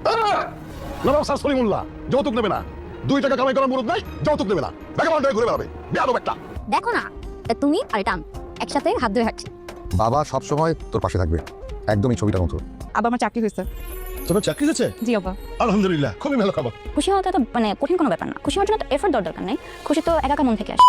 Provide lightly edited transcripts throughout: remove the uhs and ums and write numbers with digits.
নবাব sir Salimullah যৌতুক নেবে না। 2 টাকা কামাই করার মুরুদ নাই, যৌতুক নেবে না। ভ্যাগাবন্ড হয়ে ঘুরে বেড়াবে, বেয়াদব একটা। দেখো না, তুমি আর এটা একসাথে হাত ধরে হাঁটছি। বাবা সবসময় তোর পাশে থাকবে, একদমই ছবিটার মতো। আবার আমার চাকরি হয়েছে। তোমার চাকরি হয়েছে? জি আব্বা। আলহামদুলিল্লাহ, খুবই ভালো খবর। খুশি হওয়াটা তো কঠিন কোনো ব্যাপার না। খুশি হওয়ার জন্য তো এফর্ট দরকার নেই। খুশি তো একা মন থেকে আসে।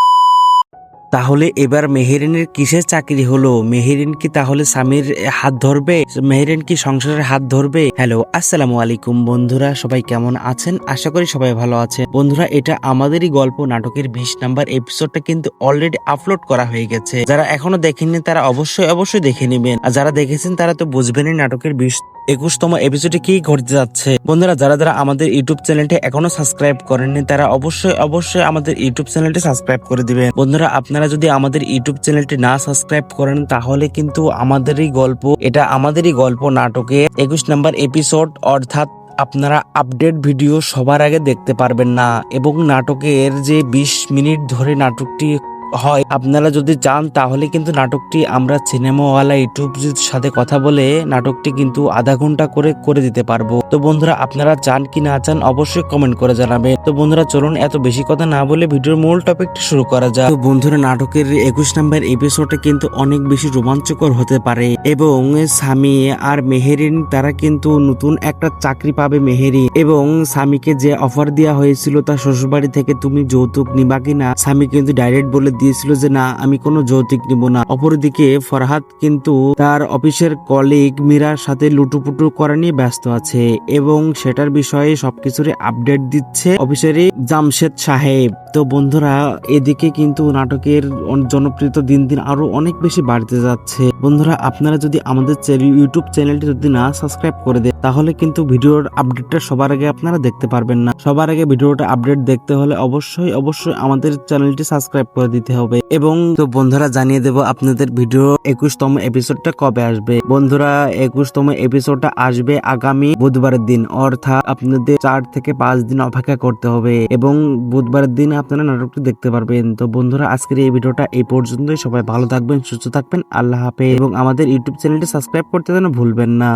তাহলে এবার মেহেরিনের কিসের চাকরি হলো? মেহেরিন কি তাহলে স্বামীর হাত ধরবে? মেহেরিন কি সংসারের হাত ধরবে? হ্যালো, আসসালামু আলাইকুম বন্ধুরা, সবাই কেমন আছেন? আশা করি সবাই ভালো আছেন। বন্ধুরা, এটা আমাদেরই গল্প নাটকের 20 নাম্বার এপিসোডটা কিন্তু অলরেডি আপলোড করা হয়ে গেছে। যারা এখনো দেখেননি তারা অবশ্যই দেখে নেবেন, আর যারা দেখেছেন তারা তো বুঝবেনই নাটকের 21তম এপিসোডে কি ঘটতে যাচ্ছে। বন্ধুরা, যারা আমাদের ইউটিউব চ্যানেলটি এখনো সাবস্ক্রাইব করেননি তারা অবশ্যই আমাদের ইউটিউব চ্যানেলটি সাবস্ক্রাইব করে দিবেন। বন্ধুরা, আপনারা যদি আমাদের ইউটিউব চ্যানেলটি না সাবস্ক্রাইব করেন তাহলে কিন্তু আমাদেরই গল্প নাটকে 21 নাম্বার এপিসোড অর্থাৎ আপনারা আপডেট ভিডিও সবার আগে দেখতে পারবেন না। এবং নাটকের যে 20 মিনিট ধরে নাটকটি হয়, আপনারা যদি চান তাহলে কিন্তু নাটকটি আমরা সিনেমাওয়ালা ইউটিউবের সাথে কথা বলে নাটকটি কিন্তু আধা ঘন্টা করে দিতে পারবো। তো বন্ধুরা, আপনারা চান কি না চান অবশ্যই কমেন্ট করে জানাবেন। তো বন্ধুরা, চলুন এত বেশি কথা না বলে ভিডিওর মূল টপিকটি শুরু করা যাক। তো বন্ধুরা, নাটকের 21 নাম্বার এপিসোডে কিন্তু অনেক বেশি রোমাঞ্চকর হতে পারে এবং স্বামী আর মেহেরিন তারা কিন্তু নতুন একটা চাকরি পাবে। মেহেরিন এবং স্বামীকে যে অফার দেওয়া হয়েছিল তার শ্বশুরবাড়ি থেকে, তুমি যৌতুক নিবা কিনা, স্বামী কিন্তু ডাইরেক্ট বলে দিয়েছিল যে না, আমি কোনো যৌতুক নিব না। অপরদিকে ফরহাদ কিন্তু তার অফিসের কলিগ মীরার সাথে লুটুপুটু করা নিয়ে ব্যস্ত আছে এবং সেটার বিষয়ে সবকিছুরই আপডেট দিচ্ছে অফিসারই জামশেদ সাহেব। তো বন্ধুরা, এদিকে কিন্তু নাটকের জনপ্রিয়তা দিন দিন আরো অনেক বেশি বাড়তে যাচ্ছে। বন্ধুরা, আপনারা যদি আমাদের ইউটিউব চ্যানেলটি যদি না সাবস্ক্রাইব করে দেন তাহলে কিন্তু ভিডিওর আপডেটটা সবার আগে আপনারা দেখতে পারবেন না। সবার আগে ভিডিওটা আপডেট দেখতে হলে অবশ্যই আমাদের চ্যানেলটি সাবস্ক্রাইব করে দিতে হবে। এবং তো বন্ধুরা, জানিয়ে দেব আপনাদের ভিডিও 21তম এপিসোডটা কবে আসবে। বন্ধুরা, 21তম এপিসোডটা আসবে আগামী বুধবারের দিন, অর্থাৎ আপনাদের 4 থেকে 5 দিন অপেক্ষা করতে হবে এবং বুধবারের দিন আপনারা নাটকটি দেখতে পারবেন। তো বন্ধুরা, আজকের এই ভিডিওটা এই পর্যন্তই। সবাই ভালো থাকবেন, সুস্থ থাকবেন, আল্লাহ হাফেজ এবং আমাদের ইউটিউব চ্যানেলটি সাবস্ক্রাইব করতে যেন ভুলবেন না।